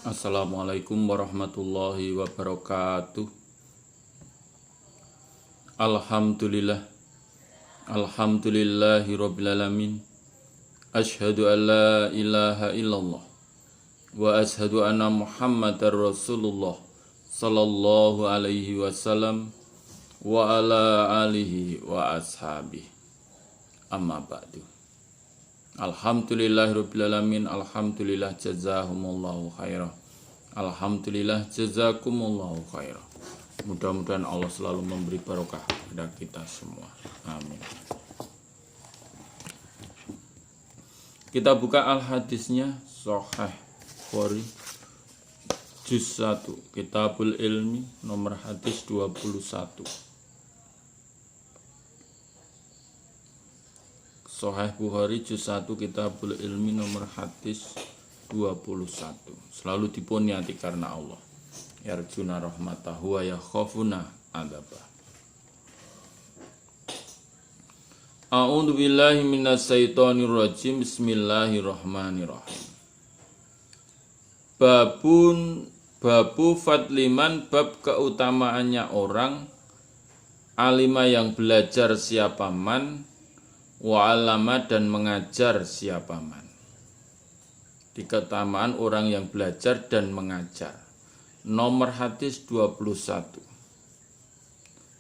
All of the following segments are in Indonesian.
Assalamualaikum warahmatullahi wabarakatuh. Alhamdulillah. Alhamdulillahi rabbil alamin. Asyhadu an la ilaha illallah wa asyhadu anna Muhammadar Rasulullah sallallahu alaihi wasallam wa ala alihi wa ashabihi. Amma ba'du. Alhamdulillahirrabbilalamin. Alhamdulillah jazahumullahu khairah. Alhamdulillah jazakumullahu khairah. Mudah-mudahan Allah selalu memberi barokah kepada kita semua. Amin. Kita buka al-hadisnya Sahih Bukhari juz 1 Kitabul Ilmi nomor hadis 21. Sahih Bukhari juz 1 Kitabul Ilmi nomor hadis 21. Selalu dipuniati karena Allah. Yarjuna rahmatahu wa yakhafuna adzabah. A'udzu billahi minasyaitonir rajim. Bismillahirrahmanirrahim. Babu fadliman, bab keutamaannya orang alima yang belajar siapa man, wa alama dan mengajar siapa man. Di keutamaan orang yang belajar dan mengajar. Nomor hadis 21.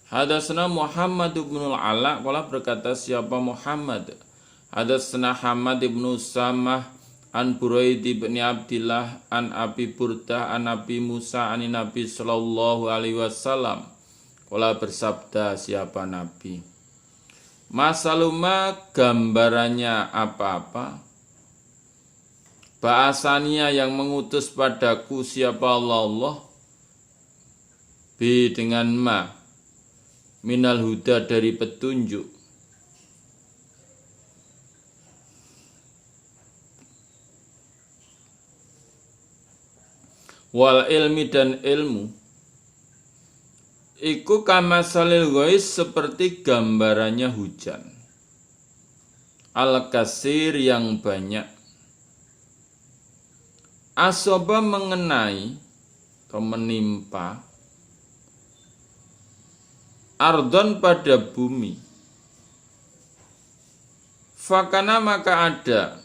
Hadatsana Muhammad bin al-Ala, qala berkata siapa Muhammad. Hadatsana Hamad bin Usamah an Buraid bin Abdillah an Abi Burdah an Abi Musa an Nabi sallallahu alaihi wasallam. Qala bersabda siapa Nabi. Masaluma gambarannya apa-apa. Bahasanya yang mengutus padaku siapa Allah. Bi dengan ma. Minal huda dari petunjuk. Wal ilmi dan ilmu. Iku kamasalil ghais seperti gambarannya hujan. Al-kasir yang banyak. Asoba mengenai atau menimpa. Ardon pada bumi. Fakana maka ada.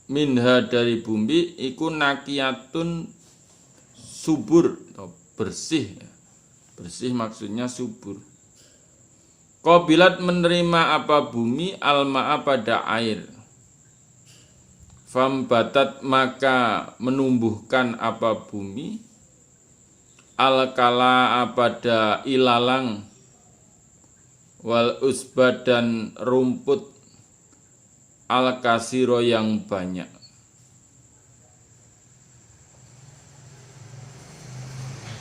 Minha dari bumi. Iku nakiyatun subur atau bersih. Bersih maksudnya subur. Qabilat menerima apa bumi alma'a pada air. Fambatat maka menumbuhkan apa bumi. Alkala pada ilalang. Wal usbad dan rumput. Al-kasiro yang banyak.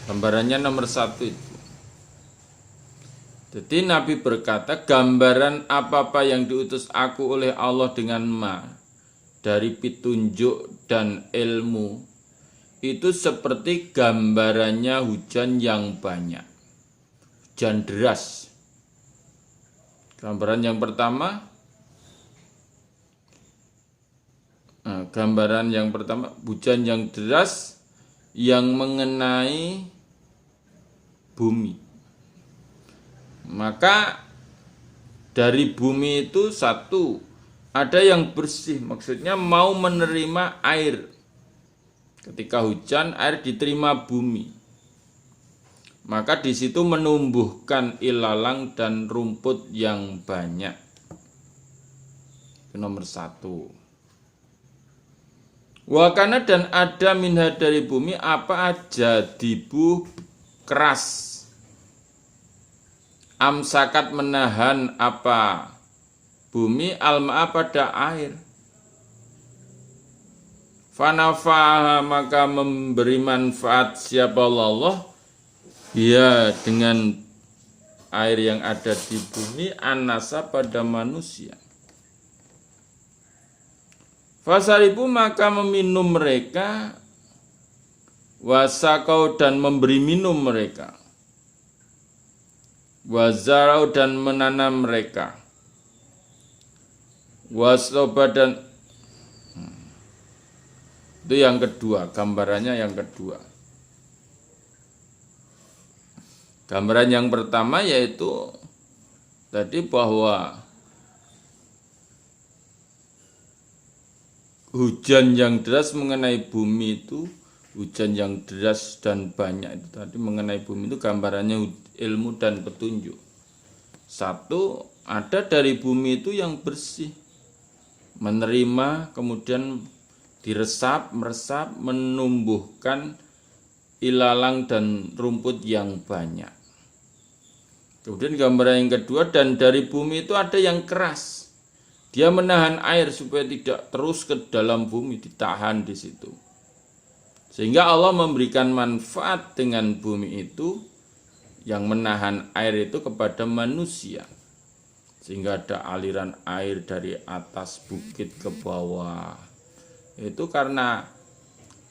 Gambarannya nomor 1 itu. Jadi Nabi berkata, gambaran apa-apa yang diutus aku oleh Allah dengan ma, dari petunjuk dan ilmu, itu seperti gambarannya hujan yang banyak. Hujan deras. Gambaran yang pertama, hujan yang deras yang mengenai bumi. Maka dari bumi itu satu, ada yang bersih, maksudnya mau menerima air. Ketika hujan, air diterima bumi. Maka di situ menumbuhkan ilalang dan rumput yang banyak. Itu nomor 1. Wakana dan ada minha dari bumi apa aja dibu keras. Amsakat menahan apa bumi alma pada air. Fanafaha maka memberi manfaat siapa Allah. Ya dengan air yang ada di bumi anasa pada manusia. Fasaribu maka meminum mereka. Wasakau dan memberi minum mereka. Wazarau dan menanam mereka. Wasoba dan Itu yang kedua, gambarannya yang kedua. Gambaran yang pertama yaitu tadi bahwa hujan yang deras mengenai bumi itu, hujan yang deras dan banyak itu tadi mengenai bumi itu gambarannya ilmu dan petunjuk. Satu, ada dari bumi itu yang bersih, menerima, kemudian diresap, meresap, menumbuhkan ilalang dan rumput yang banyak. Kemudian gambaran yang kedua, dan dari bumi itu ada yang keras. Dia menahan air supaya tidak terus ke dalam bumi, ditahan di situ. Sehingga Allah memberikan manfaat dengan bumi itu yang menahan air itu kepada manusia. Sehingga ada aliran air dari atas bukit ke bawah. Itu karena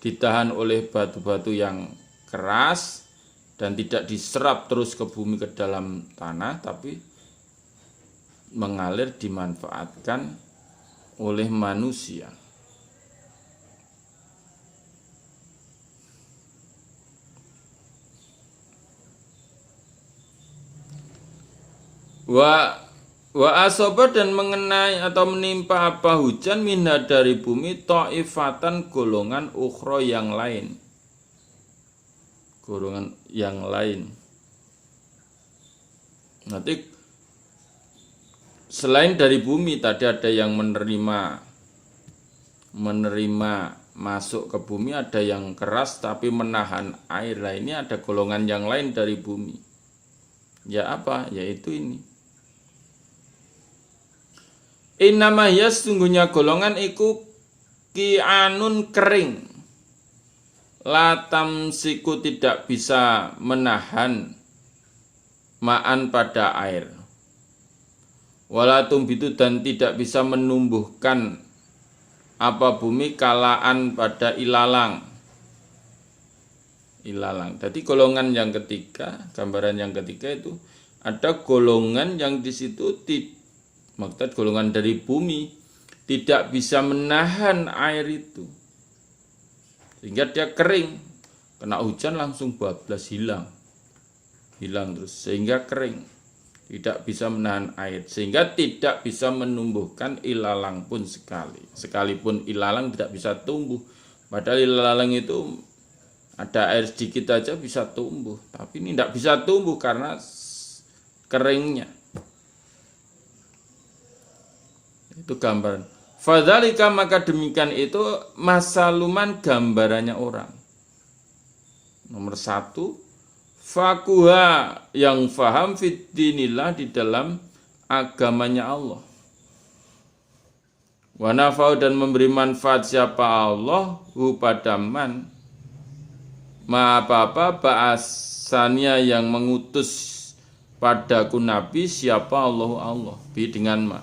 ditahan oleh batu-batu yang keras dan tidak diserap terus ke bumi ke dalam tanah, tapi mengalir dimanfaatkan oleh manusia. Wa asoba dan mengenai atau menimpa apa hujan minha dari bumi ta'ifatan golongan ukhra yang lain. Golongan yang lain. Nanti selain dari bumi tadi ada yang menerima masuk ke bumi, ada yang keras tapi menahan air. Lah ini ada golongan yang lain dari bumi. Ya apa? Yaitu ini. Innama hiya sesungguhnya golongan iku ki'anun kering. Latam siku tidak bisa menahan ma'an pada air. Walatum bitu dan tidak bisa menumbuhkan apa bumi kalaan pada ilalang. Ilalang. Jadi golongan yang ketiga, gambaran yang ketiga itu ada golongan yang di situ maksud golongan dari bumi tidak bisa menahan air itu. Sehingga dia kering, kena hujan langsung bablas hilang terus sehingga kering, tidak bisa menahan air sehingga tidak bisa menumbuhkan ilalang pun sekalipun ilalang tidak bisa tumbuh, padahal ilalang itu ada air sedikit aja bisa tumbuh, tapi ini tidak bisa tumbuh karena keringnya. Itu gambaran. Fadzalika maka demikian itu masaluman gambarannya orang. Nomor satu, fakuha yang faham fiddinillah di dalam agamanya Allah. Wa nafau dan memberi manfaat siapa Allah hu pada man ma apa-apa ba'asanya yang mengutus padaku nabi siapa Allah bi dengan ma.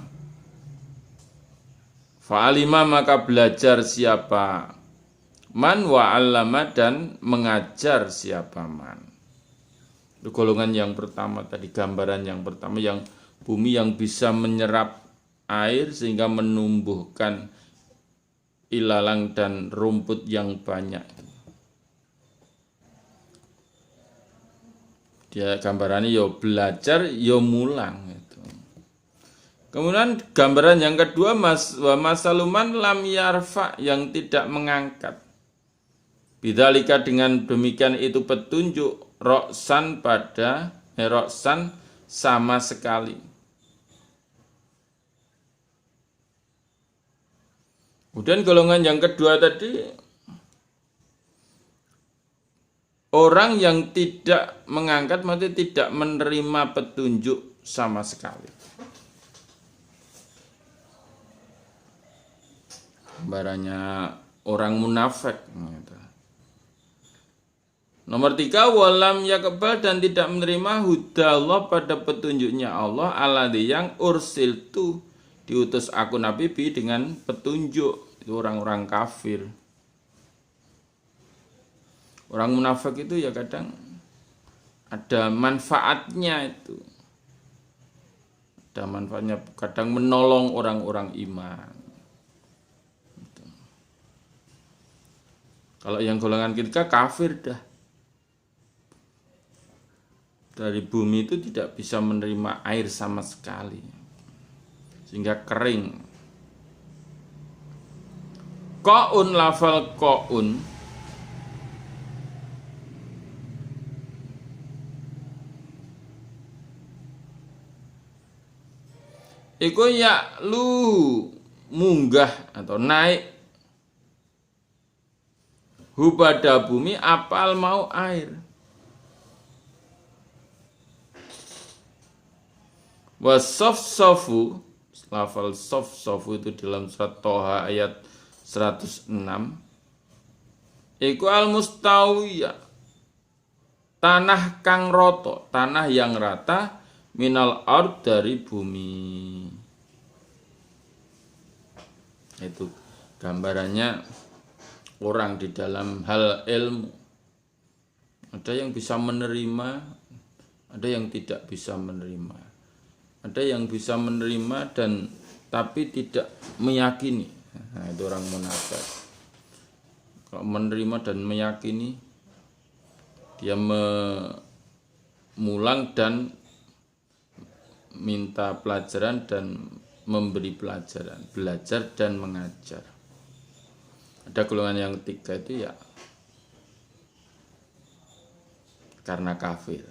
Fa'alima maka belajar siapa man wa'allama dan mengajar siapa man. Itu golongan yang pertama tadi, gambaran yang pertama yang bumi yang bisa menyerap air sehingga menumbuhkan ilalang dan rumput yang banyak. Dia gambarannya yo belajar yo mulang itu. Kemudian gambaran yang kedua masaluman lam yarfa yang tidak mengangkat. Bidzalika dengan demikian itu petunjuk roksan pada roksan sama sekali. Kemudian golongan yang kedua tadi orang yang tidak mengangkat, maksudnya tidak menerima petunjuk sama sekali. Gambarannya orang munafik. Nomor 3, walam yakbal dan tidak menerima huda Allah pada petunjuknya Allah alladzi yang ursil tu diutus aku Nabi bi dengan petunjuk. Itu orang-orang kafir. Orang munafik itu ya kadang ada manfaatnya itu. Ada manfaatnya, kadang menolong orang-orang iman. Kalau yang golongan ketiga kafir dah. Dari bumi itu tidak bisa menerima air sama sekali. Sehingga kering. Qaun, lafal qaun iku ya lu munggah atau naik pada bumi apal mau air. Wasofsofu, lafal sofsofu itu dalam surat Toha ayat 106. Iku al mustawiyah, tanah kang roto, tanah yang rata, minal ard dari bumi. Itu gambarannya orang di dalam hal ilmu. Ada yang bisa menerima, ada yang tidak bisa menerima. Ada yang bisa menerima dan tapi tidak meyakini. Nah, itu orang munafik. Kalau menerima dan meyakini, dia memulang dan minta pelajaran dan memberi pelajaran, belajar dan mengajar. Ada golongan yang ketiga itu ya karena kafir.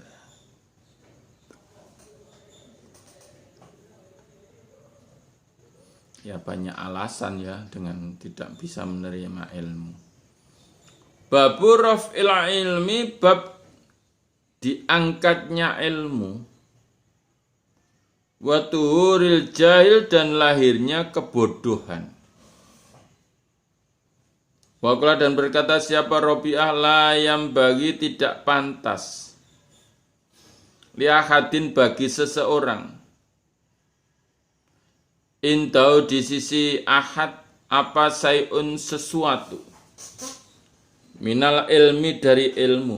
Ya banyak alasan ya dengan tidak bisa menerima ilmu. Babu raf'il ilmi, bab diangkatnya ilmu. Wa tuhuril jahil, dan lahirnya kebodohan. Waqala, dan berkata siapa Rabi'ah, la yang bagi tidak pantas liahadin bagi seseorang intau di sisi ahad apa sayun sesuatu minal ilmi dari ilmu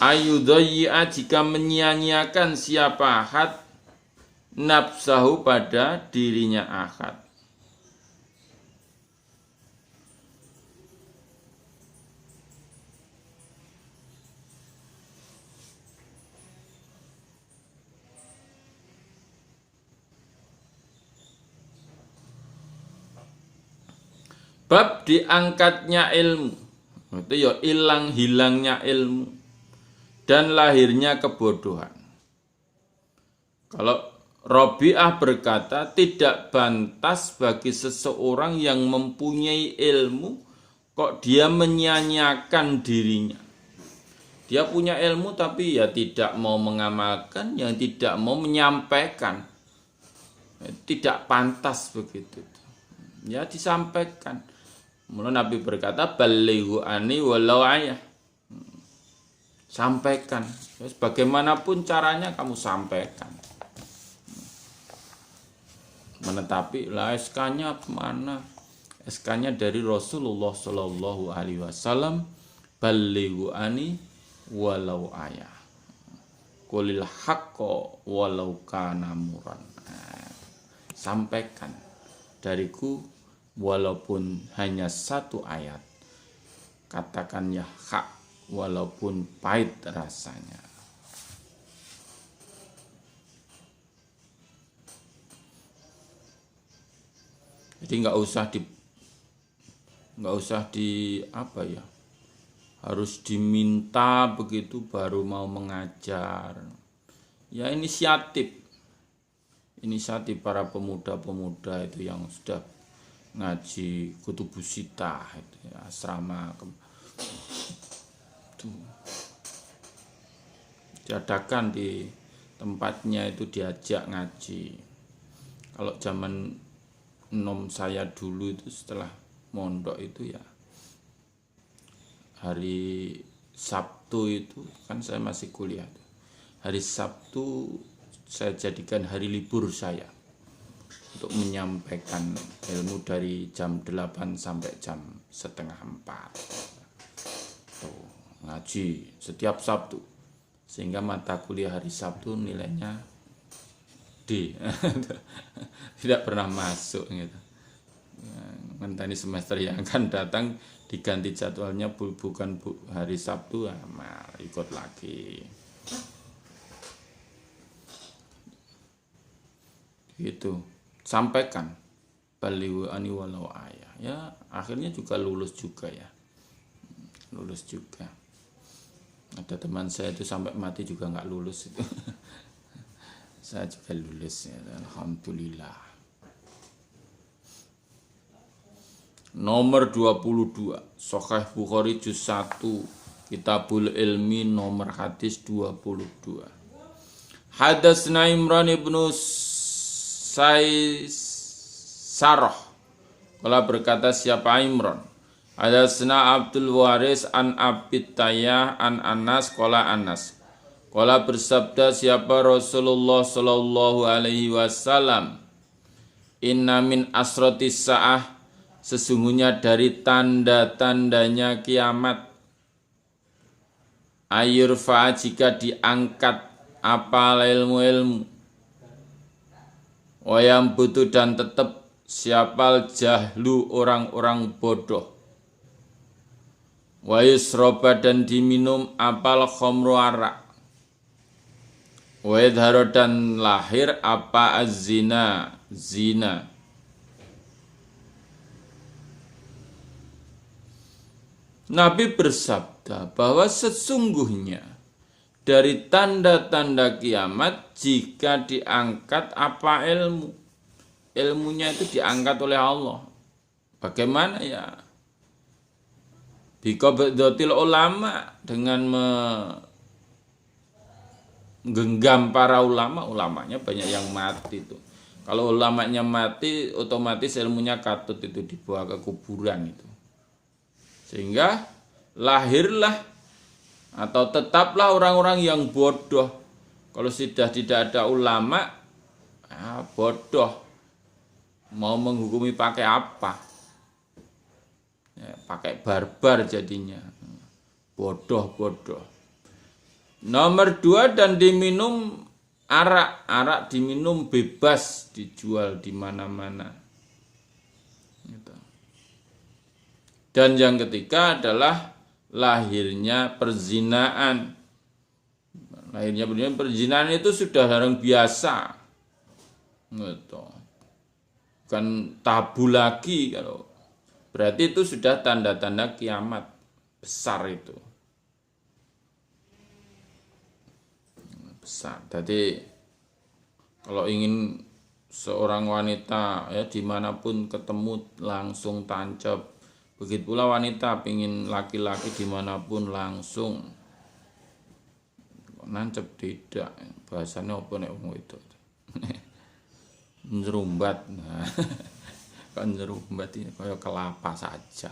ayudhayya jika menyia-nyiakan siapa ahad nafsahu pada dirinya ahad. Bab diangkatnya ilmu, itu ya hilangnya ilmu dan lahirnya kebodohan. Kalau Rabi'ah berkata tidak pantas bagi seseorang yang mempunyai ilmu kok dia menyia-nyiakan dirinya. Dia punya ilmu tapi ya tidak mau mengamalkan, yang tidak mau menyampaikan. Tidak pantas begitu. Ya disampaikan. Mulai Nabi berkata, balighu ani walau ayah. Sampaikan. Bagaimanapun caranya kamu sampaikan. Menetapi lah SK-nya mana? SK-nya dari Rasulullah Shallallahu Alaihi Wasallam. Balighu ani walau ayah. Qulil haqqo walau kana muran. Sampaikan dariku walaupun hanya satu ayat, katakan ya hak walaupun pahit rasanya. Jadi nggak usah di apa ya, harus diminta begitu baru mau mengajar. Ya inisiatif para pemuda-pemuda itu yang sudah ngaji Kutubus Sittah itu ya, asrama itu diadakan di tempatnya itu, diajak ngaji. Kalau zaman nom saya dulu itu setelah mondok itu ya hari Sabtu itu kan saya masih kuliah, hari Sabtu saya jadikan hari libur saya untuk menyampaikan ilmu dari jam 8 sampai jam setengah 4. Tuh, ngaji setiap Sabtu. Sehingga mata kuliah hari Sabtu nilainya D. Tidak pernah masuk gitu. Ngenteni semester yang akan datang diganti jadwalnya bukan hari Sabtu, ikut lagi. Gitu. Sampaikan baliwani walau ayah. Ya, akhirnya juga lulus juga ya. Lulus juga. Ada teman saya itu sampai mati juga nggak lulus itu. Saya juga lulus ya, alhamdulillah. Nomor 22 Sahih Bukhari juz 1 Kitabul Ilmi nomor hadis 22. Hadatsna Imran ibnu Saisarah. Kala berkata siapa Imran? Hadatsna Abdul Waris an Abid Tayyah an Anas qala Anas. Kala bersabda siapa Rasulullah sallallahu alaihi wasallam, inna min asratis sa'ah, sesungguhnya dari tanda-tandanya kiamat, ayurfa, jika diangkat apa ilmu-ilmu, wayam butuh dan tetap siapal jahlu, orang-orang bodoh, wayusroba dan diminum apal khomru arak, wayadharo dan lahir apa az-zina, zina. Nabi bersabda bahwa sesungguhnya dari tanda-tanda kiamat jika diangkat apa ilmu. Ilmunya itu diangkat oleh Allah. Bagaimana ya? Biqabdatil ulama, dengan menggenggam para ulama. Ulamanya banyak yang mati itu. Kalau ulamanya mati, otomatis ilmunya katut itu dibawa ke kuburan itu. Sehingga lahirlah atau tetaplah orang-orang yang bodoh. Kalau sudah tidak ada ulama, bodoh. Mau menghukumi pakai apa? Ya, pakai barbar jadinya. Bodoh-bodoh. Nomor 2, dan diminum arak. Arak diminum bebas, dijual di mana-mana. Gitu. Dan yang ketiga adalah lahirnya perzinaan. Lahirnya perzinaan itu sudah barang biasa. Gitu. Bukan tabu lagi kalau. Berarti itu sudah tanda-tanda kiamat besar itu. Besar. Jadi kalau ingin seorang wanita ya dimanapun ketemu langsung tancap. Begitu pula wanita pingin laki-laki dimanapun langsung nancep, tidak. Bahasanya apa nek wong itu? Nyerumbat. Nah, kan nyerumbat ini kayak kelapa saja.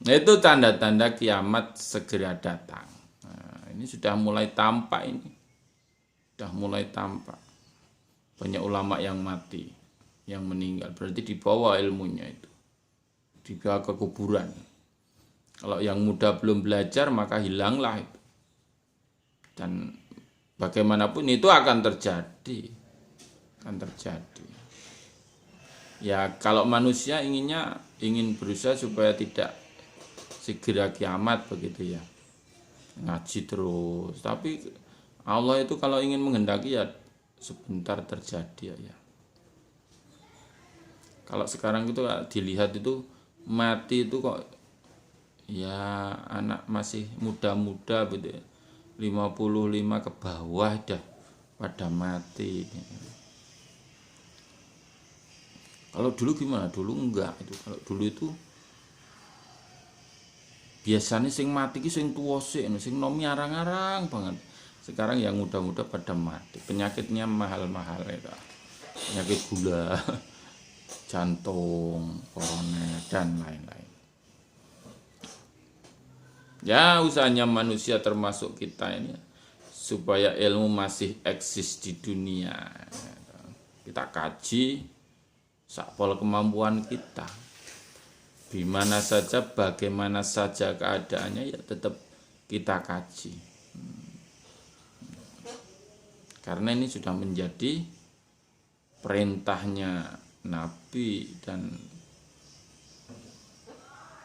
Nah, itu tanda-tanda kiamat segera datang. Nah, ini sudah mulai tampak ini. Sudah mulai tampak. Banyak ulama yang mati, yang meninggal, berarti dibawa ilmunya itu, dibawa ke kuburan. Kalau yang muda belum belajar maka hilanglah itu. Dan bagaimanapun itu akan terjadi. Ya kalau manusia ingin berusaha supaya tidak segera kiamat begitu ya. Ngaji terus, tapi Allah itu kalau ingin menghendaki ya sebentar terjadi ya. Kalau sekarang itu dilihat itu mati itu kok ya anak masih muda-muda gitu ya. 55 ke bawah dah pada mati. Kalau dulu gimana? Dulu enggak itu. Kalau dulu itu biasanya sing mati ki sing tuwa sik, sing nomi arang-arang banget. Sekarang yang muda-muda pada mati. Penyakitnya mahal-mahal itu. Penyakit gula, jantung, koroner, dan lain-lain. Ya usahanya manusia termasuk kita ini supaya ilmu masih eksis di dunia. Kita kaji sakpol kemampuan kita. Di mana saja, bagaimana saja keadaannya ya tetap kita kaji. Karena ini sudah menjadi perintahnya Nabi dan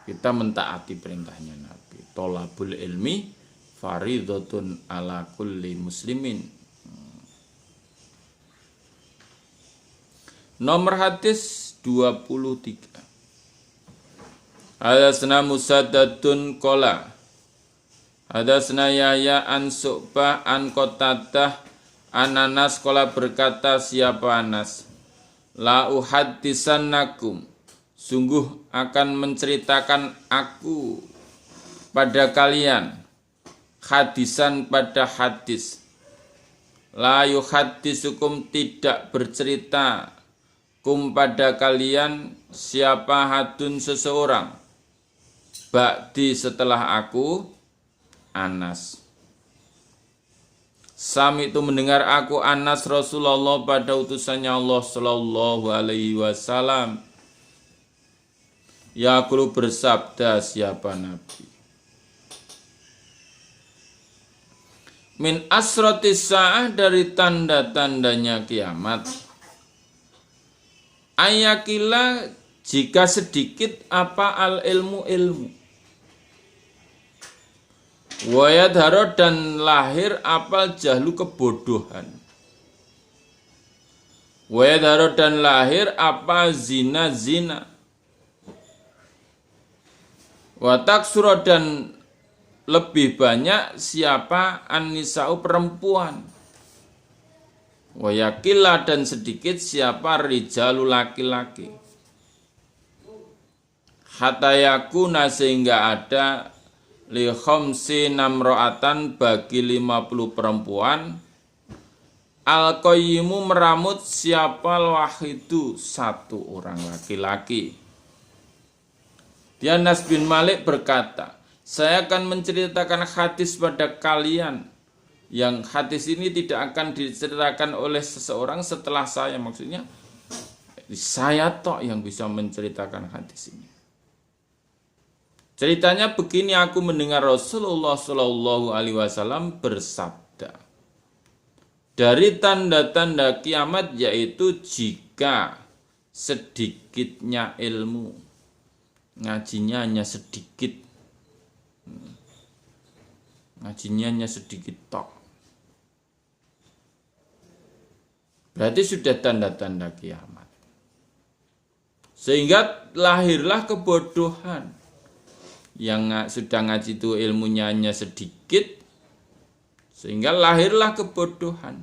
kita mentaati perintahnya Nabi. Tolabul ilmi faridhatun ala kulli muslimin. Nomor hadis 23. Hadatsana Musaddadun qala hadatsana Yahya an Su'bah an Qatadah an Anas qala berkata siapa Anas, la uhadditsannakum, sungguh akan menceritakan aku pada kalian hadisan pada hadis. La yuhaddisukum, tidak bercerita kum pada kalian siapa hadun seseorang ba'di setelah aku Anas. Sami itu mendengar aku Anas Rasulullah pada utusannya Allah sallallahu alaihi wasallam. Yaqulu bersabda siapa Nabi. Min asratis sa'ah, dari tanda-tandanya kiamat. Ayakila, jika sedikit apa al ilmu. Wayadharo, dan lahir apal jahlu, kebodohan. Wayadharo, dan lahir apa zina. Wataksuro, dan lebih banyak siapa an-nisa'u, perempuan. Wayakila, dan sedikit siapa rijalu, laki-laki. Hatayakuna, sehingga ada li khamsi namro'atan, bagi 50 perempuan. Al-qayyimu, meramut siapa wahidu, satu orang laki-laki. Dia Anas bin Malik berkata, saya akan menceritakan hadis pada kalian, yang hadis ini tidak akan diceritakan oleh seseorang setelah saya. Maksudnya saya tok yang bisa menceritakan hadis ini. Ceritanya begini, aku mendengar Rasulullah Shallallahu Alaihi Wasallam bersabda, dari tanda-tanda kiamat yaitu jika sedikitnya ilmu, ngajinya hanya sedikit, ngajinya hanya sedikit tok, berarti sudah tanda-tanda kiamat. Sehingga lahirlah kebodohan. Yang sudah ngaji itu ilmunya hanya sedikit, sehingga lahirlah kebodohan.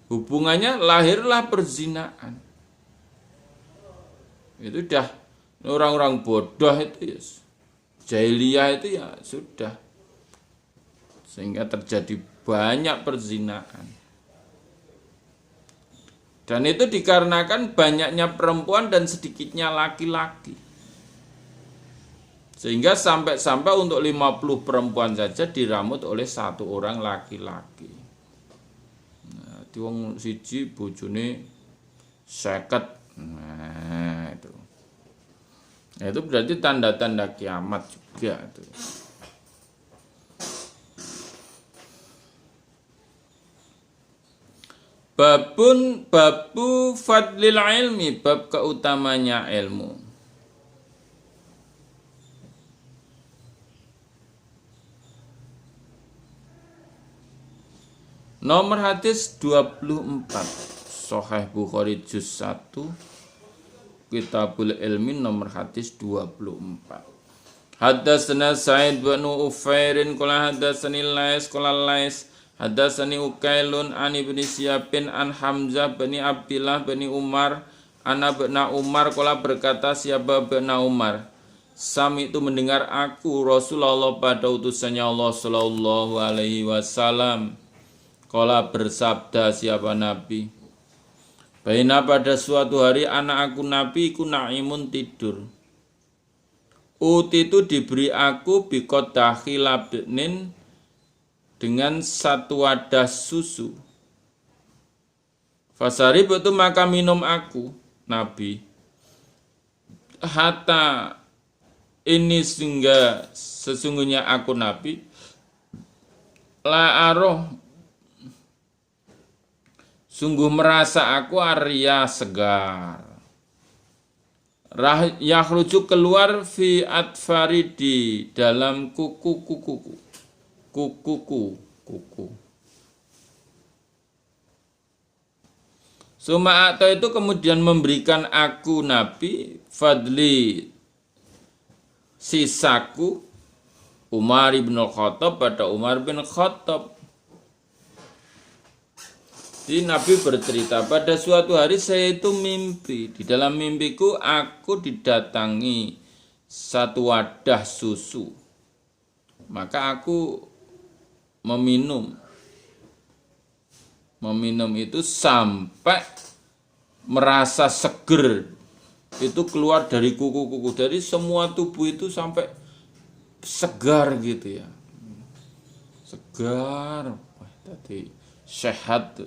Hubungannya lahirlah perzinaan. Itu dah orang-orang bodoh itu ya, jahiliyah itu ya sudah. Sehingga terjadi banyak perzinaan. Dan itu dikarenakan banyaknya perempuan dan sedikitnya laki-laki. Sehingga sampai untuk 50 perempuan saja diramut oleh satu orang laki-laki. Nah, wong siji bojone 50. Nah, itu. Nah, itu berarti tanda-tanda kiamat juga itu. Babu fadlil ilmi, bab keutamanya ilmu. Nomor hadis 24, Sahih Bukhari juz 1, Kitabul Ilmi, nomor hadis 24. Hadatsana Sa'id bin Ufairin qala hadatsani Lais qala Lais hadatsani Ukailun an Ibnu Syihab an Hamzah bin Abdillah bin Umar an Ibnu Umar qala berkata siapa Ibnu Umar, Sami itu mendengar aku Rasulullah pada utusannya Allah sallallahu alaihi wasallam. Qala bersabda siapa Nabi, baina pada suatu hari anak aku Nabi iku naimun tidur. Uti itu diberi aku biqadahi labnin, dengan satu wadah susu. Fasarib itu maka minum aku Nabi. Hatta ini sehingga sesungguhnya aku Nabi la aroh, Sungguh merasa aku Arya segar. Yakhruju keluar fi atfari di dalam kuku. Suma atau itu kemudian memberikan aku Nabi fadli sisaku Umar bin Khattab pada Umar bin Khattab. Jadi Nabi bercerita, pada suatu hari saya itu mimpi. Di dalam mimpiku aku didatangi satu wadah susu. Maka aku meminum. Meminum itu sampai merasa seger. Itu keluar dari kuku-kuku. Dari semua tubuh itu sampai segar gitu ya. Segar. Wah, tadi sehat.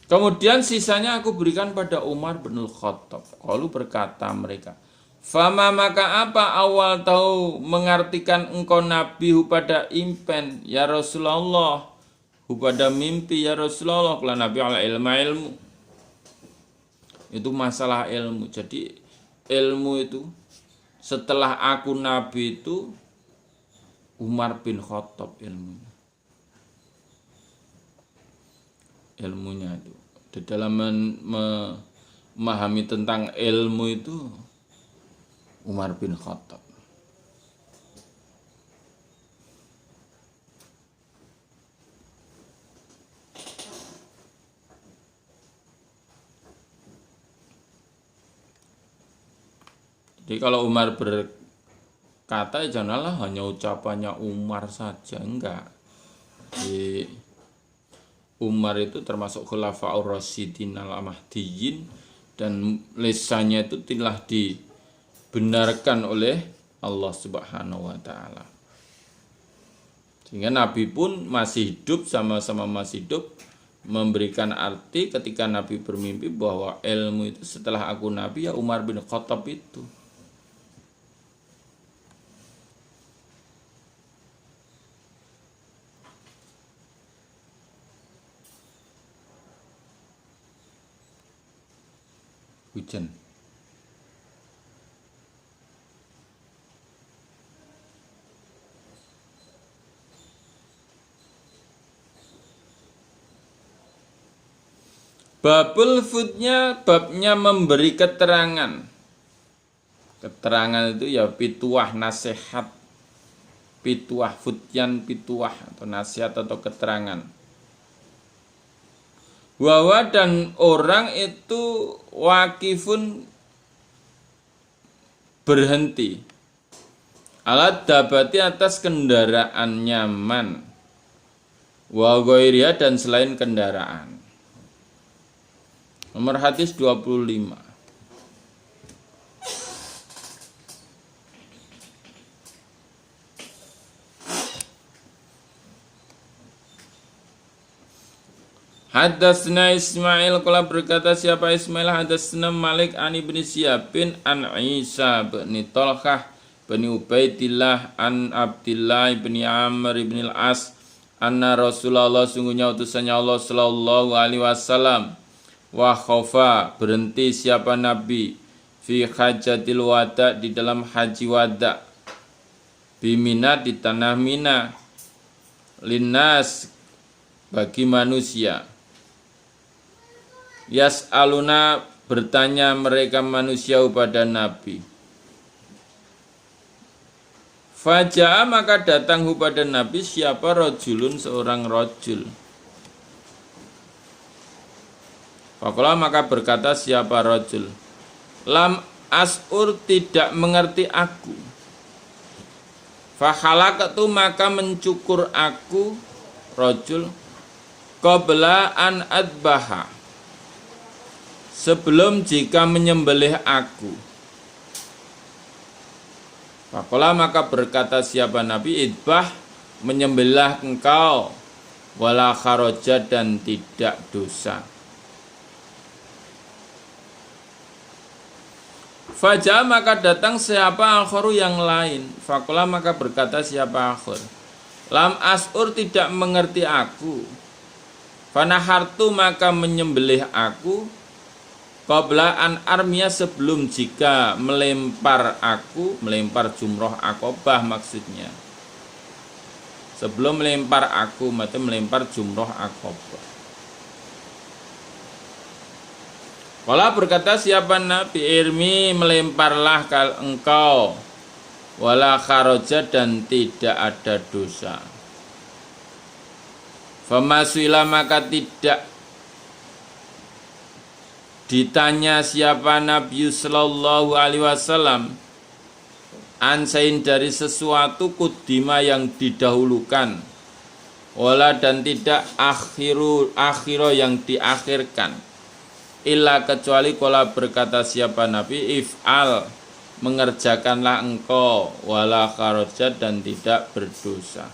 Kemudian sisanya aku berikan pada Umar bin Khattab. Lalu berkata mereka, fama maka apa awal tahu mengartikan engkau Nabi pada impen ya Rasulullah, pada mimpi ya Rasulullah. Kalau Nabi ala ilmu itu masalah ilmu. Jadi ilmu itu setelah aku Nabi itu Umar bin Khattab ilmunya itu. Di dalam memahami tentang ilmu itu Umar bin Khattab. Jadi kalau Umar berkata janganlah hanya ucapannya Umar saja, enggak. Jadi Umar itu termasuk khulafaur rasyidin al-mahdiyyin dan lisannya itu telah dibenarkan oleh Allah Subhanahu wa taala. Sehingga Nabi pun masih hidup, sama-sama masih hidup, memberikan arti ketika Nabi bermimpi bahwa ilmu itu setelah aku Nabi ya Umar bin Khattab itu. Hujan. Babul foodnya babnya memberi keterangan. Keterangan itu ya pituah nasihat, pituah futyan pituah atau nasihat atau keterangan. Bahwa dan orang itu wakifun berhenti alat dabati atas kendaraan nyaman wa ghairiha dan selain kendaraan. Nomor hadis 25. Hadatsna Ismail qala berkata siapa Ismail hadatsna Malik an ibni Syihab an Isa bin Talhah bin Ubaidillah an Abdillah bin Amr bin al-As anna Rasulullah sungguhnya utusannya Allah sallallahu alaihi wasallam wa khafa berhenti siapa Nabi fi hajatil wada di dalam haji wada bimina di tanah Mina linnas bagi manusia. Yas'aluna bertanya mereka manusia kepada Nabi. Faja'a maka datang kepada Nabi siapa rajulun seorang rajul. Faqala maka berkata siapa rajul. Lam as'ur tidak mengerti aku. Fakhalaqtu maka mencukur aku rajul qabla an adbaha sebelum jika menyembelih aku. Faqala maka berkata siapa Nabi idbah menyembelih engkau wala kharaja dan tidak dosa. Faja maka datang siapa akharu yang lain. Faqala maka berkata siapa akhir. Lam as'ur tidak mengerti aku. Fanahartu maka menyembelih aku. Qabla an armiya sebelum jika melempar aku, melempar jumroh akobah maksudnya. Sebelum melempar aku, maksudnya melempar jumroh akobah. Qala berkata siapa Nabi, irmi melemparlah engkau. Wala kharaja dan tidak ada dosa. Famasuila maka tidak ditanya siapa Nabi sallallahu alaihi wasallam ansain dari sesuatu kudima yang didahulukan, wala dan tidak akhiro yang diakhirkan, illa kecuali qala berkata siapa Nabi if'al mengerjakanlah engkau wala kharaja dan tidak berdosa.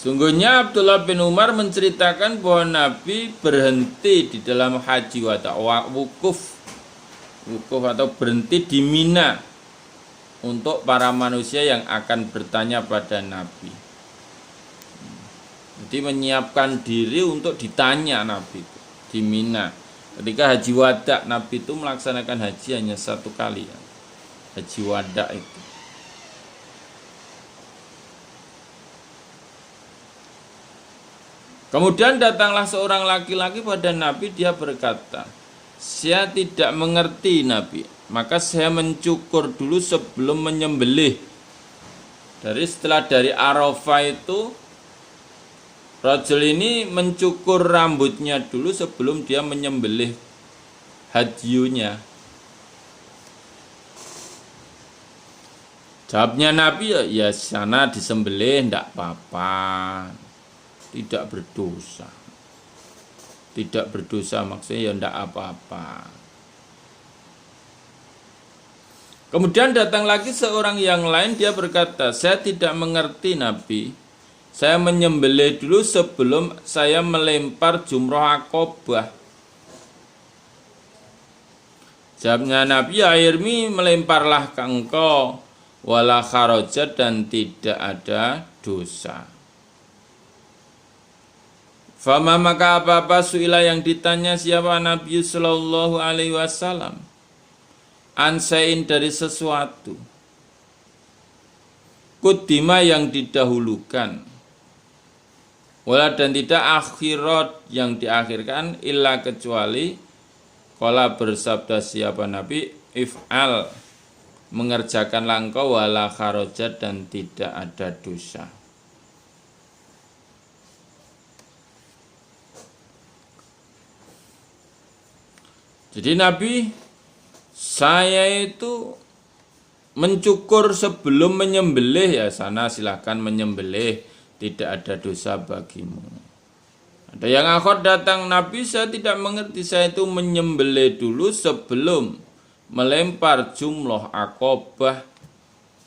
Sungguhnya Abdullah bin Umar menceritakan bahwa Nabi berhenti di dalam haji wada wukuf atau berhenti di Mina untuk para manusia yang akan bertanya pada Nabi. Jadi menyiapkan diri untuk ditanya Nabi di Mina. Ketika haji wada, Nabi itu melaksanakan haji hanya satu kali ya. Haji wada itu. Kemudian datanglah seorang laki-laki pada Nabi, dia berkata, saya tidak mengerti Nabi, maka saya mencukur dulu sebelum menyembelih. Setelah dari Arafah itu rajul ini mencukur rambutnya dulu sebelum dia menyembelih hajiunya. Jawabnya Nabi, ya sana disembelih tidak apa-apa, tidak berdosa. Tidak berdosa maksudnya ya tidak apa-apa. Kemudian datang lagi seorang yang lain, dia berkata, saya tidak mengerti Nabi, saya menyembelih dulu sebelum saya melempar jumroh akobah. Jawabnya Nabi, airmi melemparlah ke engkau, wala kharaja dan tidak ada dosa. Fama maka apa-apa suila yang ditanya siapa Nabi sallallahu alaihi wasallam ansain dari sesuatu kudima yang didahulukan, wala dan tidak akhirat yang diakhirkan, illa kecuali qala bersabda siapa Nabi if'al mengerjakanlah engkau wala kharajat dan tidak ada dosa. Jadi Nabi, saya itu mencukur sebelum menyembelih, ya sana silahkan menyembelih, tidak ada dosa bagimu. Ada yang akhir datang, Nabi saya tidak mengerti, saya itu menyembelih dulu sebelum melempar jumlah akobah.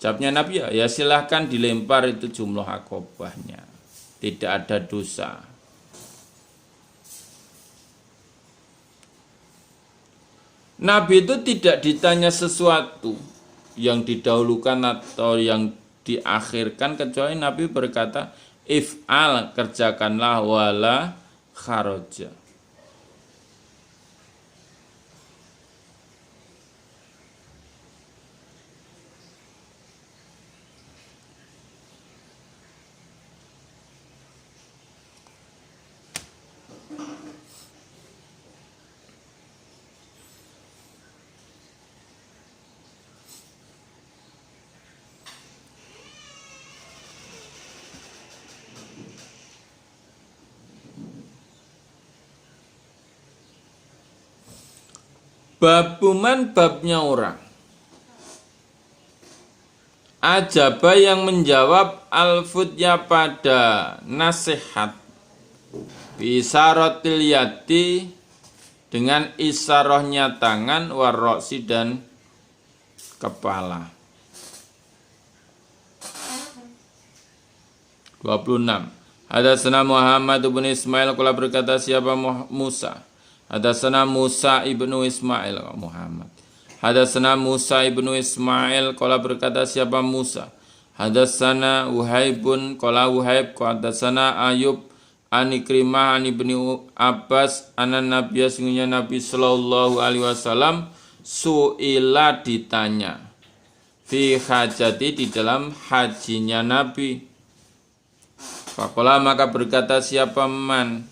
Jawabnya Nabi, ya silahkan dilempar itu jumlah akobahnya, tidak ada dosa. Nabi itu tidak ditanya sesuatu yang didahulukan atau yang diakhirkan, kecuali Nabi berkata if'al kerjakanlah wala kharaja. Babuman babnya orang ajaba yang menjawab al-fudya pada nasihat bisaratil yadi dengan isarohnya tangan warroksi dan kepala. 26. Hadatsana Muhammad bin Ismail qala berkata siapa Musa. Hadatsana Musa ibnu Ismail Muhammad. Hadatsana Musa ibnu Ismail qala berkata siapa Musa. Hadatsana Uhaibun qala Uhaib hadatsana Ayub an Ikrimah an Ibnu Abbas anan Nabiya sungguhnya Nabi sallallahu alaihi wasallam suila ditanya fi hajati di dalam hajinya Nabi. Faqala maka berkata siapa man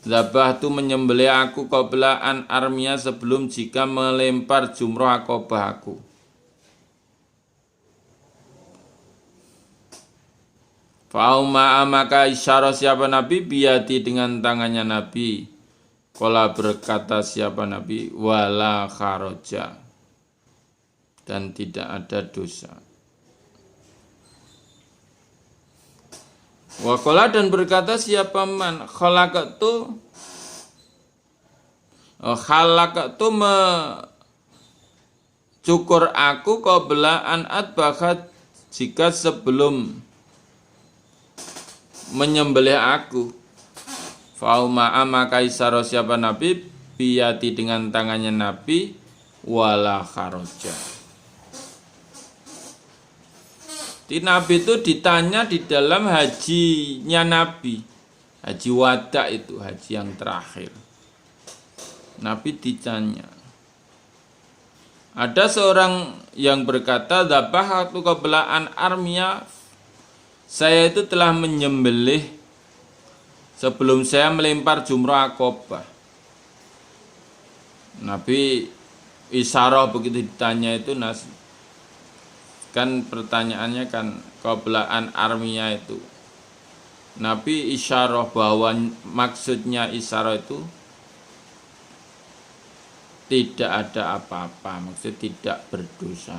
Zabah tu menyembelih aku qabla an armiya sebelum jika melempar jumrah Aqabah aku. Fa'uma maka isyarah siapa Nabi biati dengan tangannya Nabi. Qala berkata siapa Nabi wala kharaja dan tidak ada dosa. Wakola dan berkata siapa man khalaqtu cukur aku qabla an adbahat jika sebelum menyembelih aku. Fauma maka isyarat siapa Nabi biyati dengan tangannya Nabi wala kharaja. Nabi itu ditanya di dalam hajinya Nabi. Haji wada itu, haji yang terakhir. Nabi ditanya. Ada seorang yang berkata, "Dzabahtu qabla an armiya." Saya itu telah menyembelih sebelum saya melempar jumrah Aqabah. Nabi isyarah begitu ditanya itu kan pertanyaannya kan qablaan armiya itu. Nabi isyarah bahwa maksudnya isyarah itu tidak ada apa-apa, maksud tidak berdosa.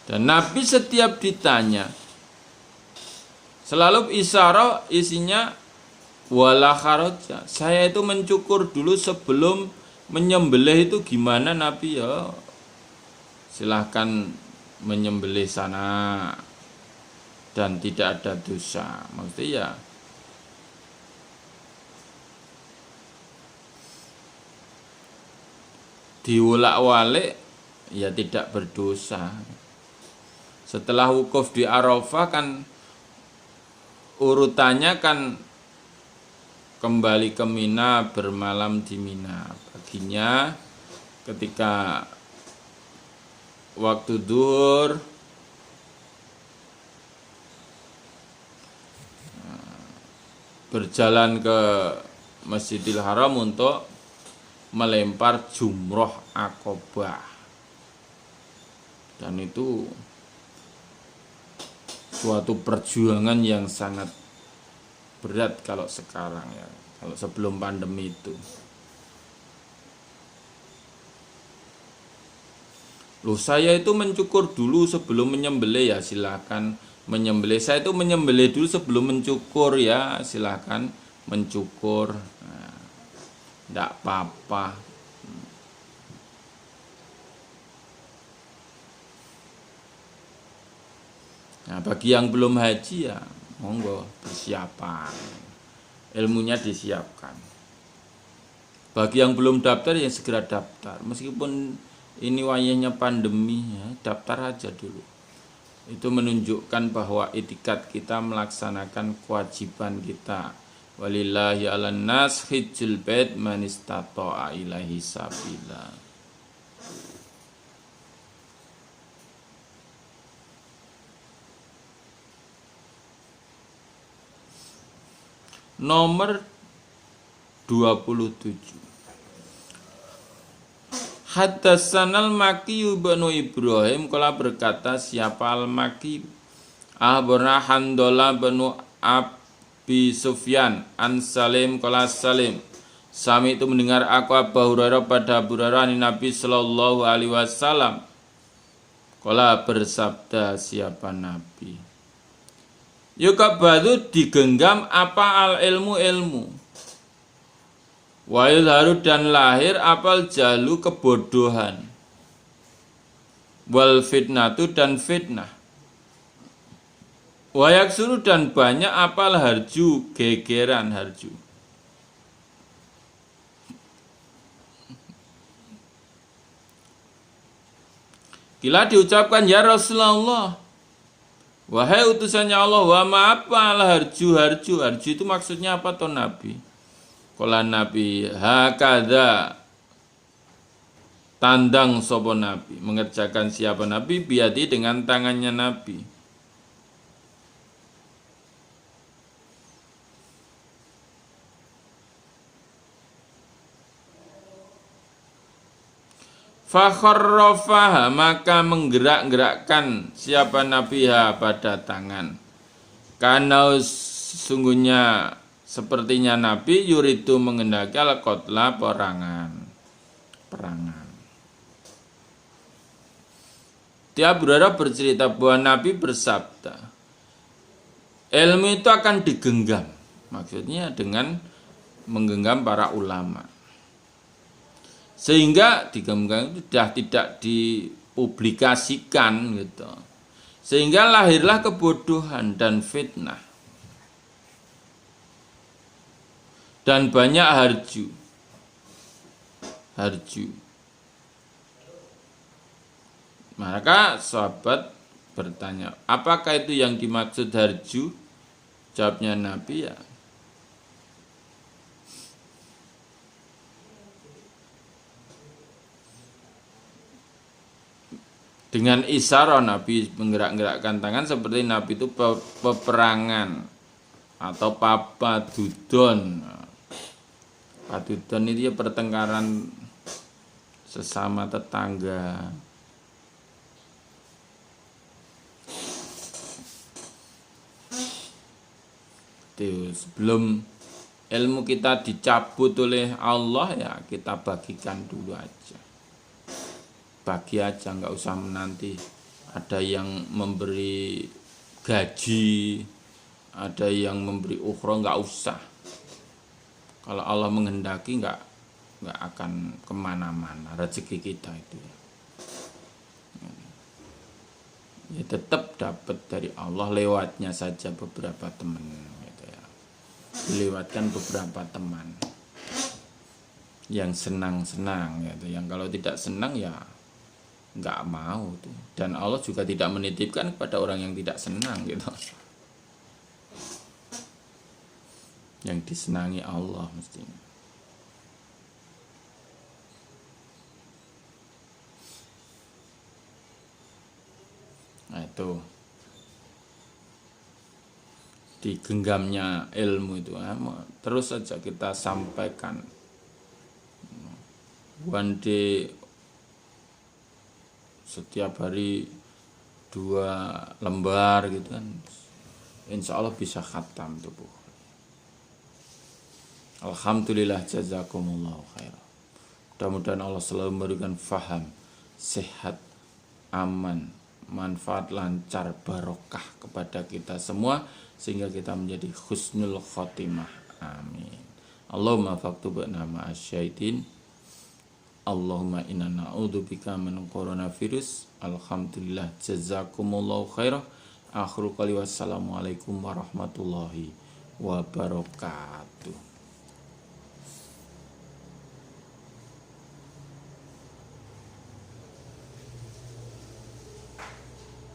Dan Nabi setiap ditanya selalu isyarah isinya wala kharaja. Saya itu mencukur dulu sebelum menyembelih itu gimana Nabi ya? Silahkan menyembelih sana dan tidak ada dosa. Maksudnya ya diulak-walik ya tidak berdosa. Setelah wukuf di Arafah kan urutannya kan kembali ke Mina, bermalam di Mina. Paginya ketika waktu duhur berjalan ke Masjidil Haram untuk melempar jumroh Aqabah. Dan itu suatu perjuangan yang sangat berat kalau sekarang ya, kalau sebelum pandemi itu. Loh, saya itu mencukur dulu sebelum menyembelih ya, silakan menyembelih. Saya itu menyembelih dulu sebelum mencukur ya, silakan mencukur. Nah, enggak apa-apa. Nah, bagi yang belum haji ya monggo persiapan, ilmunya disiapkan. Bagi yang belum daftar ya segera daftar. Meskipun ini wayahnya pandemi ya, daftar aja dulu. Itu menunjukkan bahwa itikat kita melaksanakan kewajiban kita. Walillahi 'alan nas hijjul bait man istata'a ilaihi sabila. Nomor 27. Haddatsanal Maki ibnu Ibrahim kala berkata siapa al-Maki Ahbarna Handola bin Abi Sufyan an Salim kala Salim Sami itu mendengar aku Abu Hurairah pada Abu Hurairah Nabi sallallahu alaihi wasallam kala bersabda siapa Nabi Yukabadu digenggam apa al ilmu wa yuzharu dan lahir apal jalu kebodohan wal fitnatu dan fitnah Wayak suruh dan banyak apal harju, gegeran harju. Kila diucapkan ya Rasulullah, wahai utusannya Allah, wa ma'apal harju. Harju itu maksudnya apa toh Nabi? Kala Nabi hakada, tandang sopo Nabi, mengerjakan siapa Nabi biadi dengan tangannya Nabi. Fakharrafaha, maka menggerak-gerakkan siapa Nabi pada tangan. Karena sesungguhnya sepertinya Nabi yuridu mengendaki al-qotla perangan. Dia Hurairah bercerita bahwa Nabi bersabda, ilmu itu akan digenggam. Maksudnya dengan menggenggam para ulama. Sehingga digenggam itu sudah tidak dipublikasikan gitu. Sehingga lahirlah kebodohan dan fitnah. Dan banyak harju. Maka sahabat bertanya, apakah itu yang dimaksud harju? Jawabnya Nabi, ya, dengan isyarah Nabi menggerak-gerakkan tangan seperti Nabi itu peperangan atau papadudon. Padudon itu ya pertengkaran sesama tetangga. Sebelum ilmu kita dicabut oleh Allah, ya kita bagikan dulu aja. Bagi aja, nggak usah menanti ada yang memberi gaji, ada yang memberi ukhra, nggak usah. Kalau Allah menghendaki nggak akan kemana-mana rezeki kita itu. Ya tetap dapat dari Allah, lewatnya saja beberapa teman gitu ya. Dilewatkan beberapa teman yang senang-senang gitu. Yang kalau tidak senang ya nggak mau tuh. Dan Allah juga tidak menitipkan kepada orang yang tidak senang gitu. Yang disenangi Allah mestinya. Nah itu digenggamnya ilmu itu, terus saja kita sampaikan. One day setiap hari 2 lembar gitu kan, insya Allah bisa khatam tuh. Alhamdulillah, jazakumullahu khairan. Mudah-mudahan Allah selalu memberikan faham, sehat, aman, manfaat, lancar, barokah kepada kita semua, sehingga kita menjadi husnul khotimah. Amin. Allahumma faktubna ma'asyaitin. Allahumma inna na'udzubika min coronavirus. Alhamdulillah, jazakumullahu khairan. Akhirul qali wassalamualaikum warahmatullahi wabarakatuh.